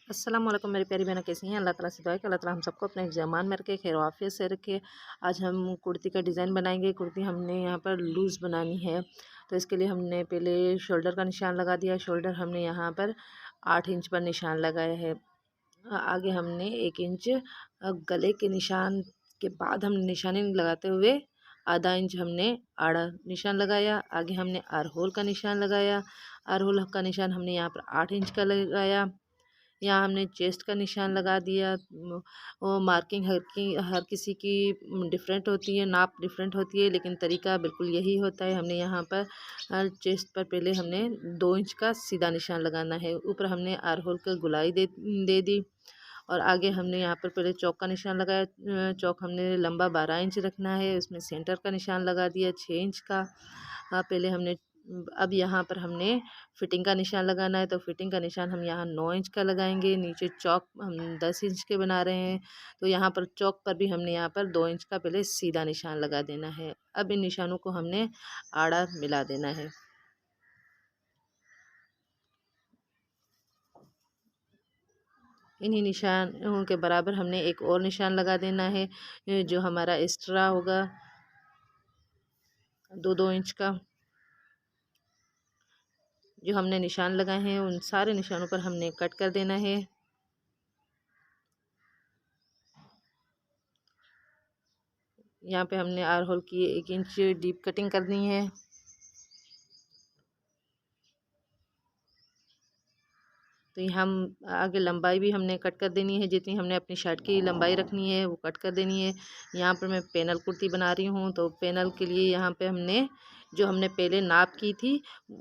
अस्सलाम वालेकुम मेरी प्यारी बहनें, कैसी हैं। अल्लाह ताला से दुआ है कि अल्लाह ताला हम सबको अपने ज़मान में रखे, खैर आफियत से रखे। आज हम कुर्ती का डिज़ाइन बनाएंगे। कुर्ती हमने यहाँ पर लूज़ बनानी है, तो इसके लिए हमने पहले शोल्डर का निशान लगा दिया। शोल्डर हमने यहाँ पर 8 इंच पर निशान लगाया है। आगे हमने 1 इंच गले के निशान के बाद हम निशानी लगाते हुए आधा इंच हमने आड़ा निशान लगाया। आगे हमने आर होल का निशान लगाया। आर होल का निशान हमने यहाँ पर 8 इंच का लगाया। यहाँ हमने चेस्ट का निशान लगा दिया। वो मार्किंग हर किसी की डिफरेंट होती है, नाप डिफरेंट होती है, लेकिन तरीका बिल्कुल यही होता है। हमने यहाँ पर चेस्ट पर पहले हमने 2 इंच का सीधा निशान लगाना है। ऊपर हमने आर होल का गुलाई दे दी और आगे हमने यहाँ पर पहले चौक का निशान लगाया। चौक हमने लंबा 12 इंच रखना है। उसमें सेंटर का निशान लगा दिया 6 इंच का। पहले हमने अब यहाँ पर हमने फिटिंग का निशान लगाना है, तो फिटिंग का निशान हम यहाँ 9 इंच का लगाएंगे। नीचे चौक हम 10 इंच के बना रहे हैं, तो यहाँ पर चौक पर भी हमने यहाँ पर 2 इंच का पहले सीधा निशान लगा देना है। अब इन निशानों को हमने आड़ा मिला देना है। इन्हीं निशानों के बराबर हमने एक और निशान लगा देना है, जो हमारा एक्स्ट्रा होगा 2-2 इंच का। जो हमने निशान लगाए हैं उन सारे निशानों पर हमने कट कर देना है। यहाँ पे हमने आर होल की 1 इंच डीप कटिंग करनी है। तो ये हम आगे लंबाई भी हमने कट कर देनी है, जितनी हमने अपनी शर्ट की लंबाई रखनी है वो कट कर देनी है। यहाँ पर मैं पैनल कुर्ती बना रही हूँ, तो पैनल के लिए यहाँ पे हमने जो हमने पहले नाप की थी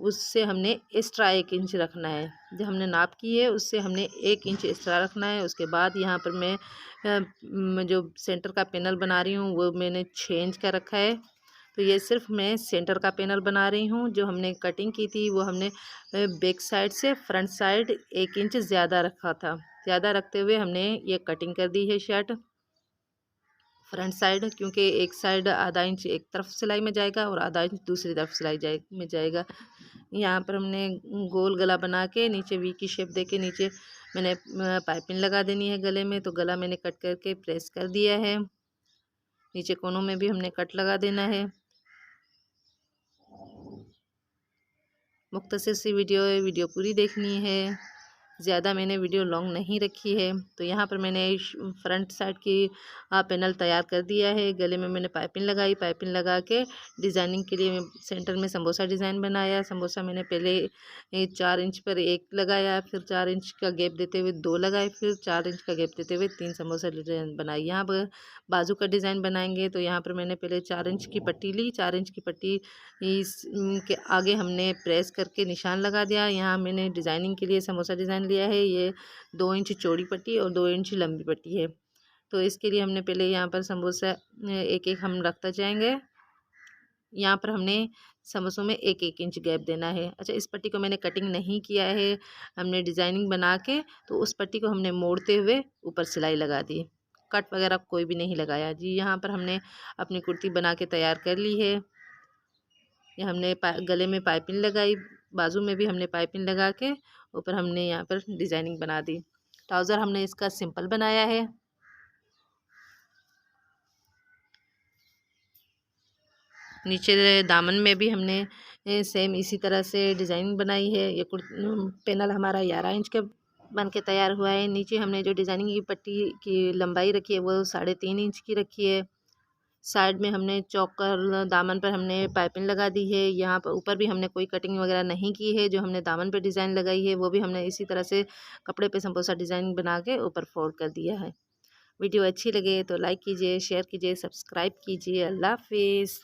उससे हमने एक्स्ट्रा 1 इंच रखना है। जो हमने नाप की है उससे हमने 1 इंच एक्स्ट्रा रखना है। उसके बाद यहाँ पर मैं जो सेंटर का पैनल बना रही हूँ वो मैंने 6 इंच का रखा है। तो ये सिर्फ मैं सेंटर का पैनल बना रही हूँ। जो हमने कटिंग की थी वो हमने बैक साइड से फ्रंट साइड 1 इंच ज़्यादा रखा था। ज़्यादा रखते हुए हमने ये कटिंग कर दी है शर्ट फ्रंट साइड, क्योंकि एक साइड आधा इंच एक तरफ सिलाई में जाएगा और आधा इंच दूसरी तरफ में जाएगा। यहाँ पर हमने गोल गला बना के नीचे वी की शेप दे के नीचे मैंने पाइपिंग लगा देनी है गले में। तो गला मैंने कट करके प्रेस कर दिया है। नीचे कोनों में भी हमने कट लगा देना है। मुख्तसर सी वीडियो पूरी देखनी है, ज़्यादा मैंने वीडियो लॉन्ग नहीं रखी है। तो यहाँ पर मैंने फ्रंट साइड की पैनल तैयार कर दिया है। गले में मैंने पाइपिंग लगाई। पाइपिंग लगा के डिज़ाइनिंग के लिए सेंटर में समोसा डिज़ाइन बनाया। समोसा मैंने पहले 4 इंच पर 1 लगाया, फिर 4 इंच का गैप देते हुए 2 लगाए, फिर 4 इंच का गैप देते हुए 3 समोसा डिज़ाइन बनाई। यहाँ पर बाजू का डिज़ाइन बनाएंगे, तो यहाँ पर मैंने पहले 4 इंच की पट्टी ली। 4 इंच की पट्टी के आगे हमने प्रेस करके निशान लगा दिया। यहाँ मैंने डिज़ाइनिंग के लिए समोसा डिज़ाइन लिया है। ये 2 इंच चौड़ी पट्टी और 2 इंच लंबी पट्टी है। तो इसके लिए हमने पहले यहाँ पर समोसा एक एक हम रखते जाएंगे। यहाँ पर हमने समोसों में 1-1 इंच गैप देना है। अच्छा, इस पट्टी को मैंने कटिंग नहीं किया है, हमने डिज़ाइनिंग बना के तो उस पट्टी को हमने मोड़ते हुए ऊपर सिलाई लगा दी। कट वगैरह कोई भी नहीं लगाया जी। यहाँ पर हमने अपनी कुर्ती बना के तैयार कर ली है। ये हमने गले में पाइपिंग लगाई, बाजू में भी हमने पाइपिंग लगा के ऊपर हमने यहाँ पर डिज़ाइनिंग बना दी। ट्राउज़र हमने इसका सिंपल बनाया है। नीचे दामन में भी हमने सेम इसी तरह से डिज़ाइनिंग बनाई है। ये पैनल हमारा 11 इंच का बन के तैयार हुआ है। नीचे हमने जो डिज़ाइनिंग की पट्टी की लंबाई रखी है वो 3.5 इंच की रखी है। साइड में हमने चौकर दामन पर हमने पाइपिंग लगा दी है। यहाँ पर ऊपर भी हमने कोई कटिंग वगैरह नहीं की है। जो हमने दामन पे डिज़ाइन लगाई है वो भी हमने इसी तरह से कपड़े पे समोसा डिज़ाइन बना के ऊपर फोल्ड कर दिया है। वीडियो अच्छी लगे तो लाइक कीजिए, शेयर कीजिए, सब्सक्राइब कीजिए। अल्लाह हाफिज़।